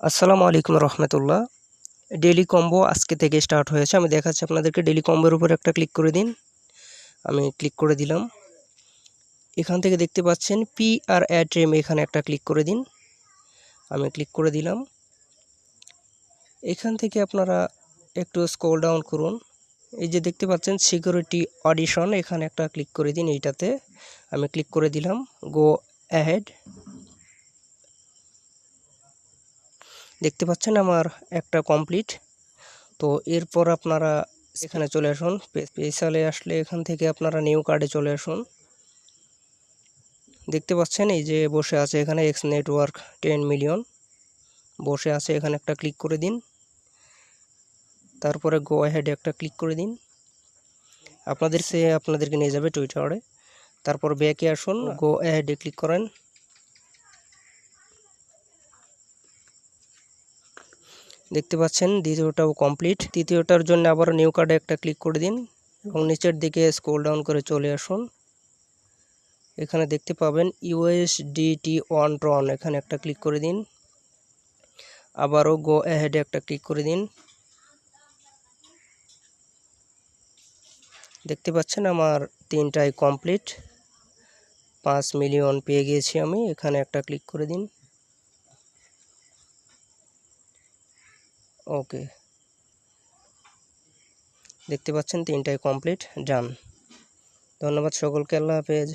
আসসালামু আলাইকুম রহমতুল্লাহ। Daily combo আজকে থেকে স্টার্ট হয়েছে। আমি দেখাচ্ছি আপনাদেরকে। ডেইলি কম্বোর উপর একটা ক্লিক করে দিন। আমি ক্লিক করে দিলাম। এখান থেকে দেখতে পাচ্ছেন পি আর অ্যাড রেম, এখানে একটা ক্লিক করে দিন। আমি ক্লিক করে দিলাম। এখান থেকে আপনারা একটু স্ক্রল ডাউন করুন। এই যে দেখতে পাচ্ছেন সিকিউরিটি অডিশন, এখানে একটা ক্লিক করে দিন। এইটাতে আমি ক্লিক করে দিলাম। Go ahead. দেখতে পাচ্ছেন আমার একটা কমপ্লিট। তো এরপর আপনারা এখানে চলে আসুন। পেসালে আসলে এখান থেকে আপনারা নিউ কার্ডে চলে আসুন। দেখতে পাচ্ছেন এই যে বসে আছে এখানে এক্স নেটওয়ার্ক 10 মিলিয়ন বসে আছে। এখানে একটা ক্লিক করে দিন। তারপরে গো অ্যাহেডে একটা ক্লিক করে দিন। আপনাদেরকে নিয়ে যাবে টুইটারে। তারপর ব্যাকে আসুন, গো অ্যাহেডে ক্লিক করেন। দেখতে পাচ্ছেন দ্বিতীয়টাও কমপ্লিট। তৃতীয়টার জন্য আবার নিউ কার্ডে একটা ক্লিক করে দিন এবং নিচের দিকে স্ক্রল ডাউন করে চলে আসুন। এখানে দেখতে পাবেন ইউএসডিটি ওয়ান ট্রন, এখানে একটা ক্লিক করে দিন। আবারও গো অ্যাহেডে একটা ক্লিক করে দিন। দেখতে পাচ্ছেন আমার তিনটাই কমপ্লিট। 5 মিলিয়ন পেয়ে গিয়েছি আমি। এখানে একটা ক্লিক করে দিন। ওকে, দেখতে পাচ্ছেন তিনটাই কমপ্লিট, ডান। ধন্যবাদ সকলকে, আল্লাহ হাফেজ।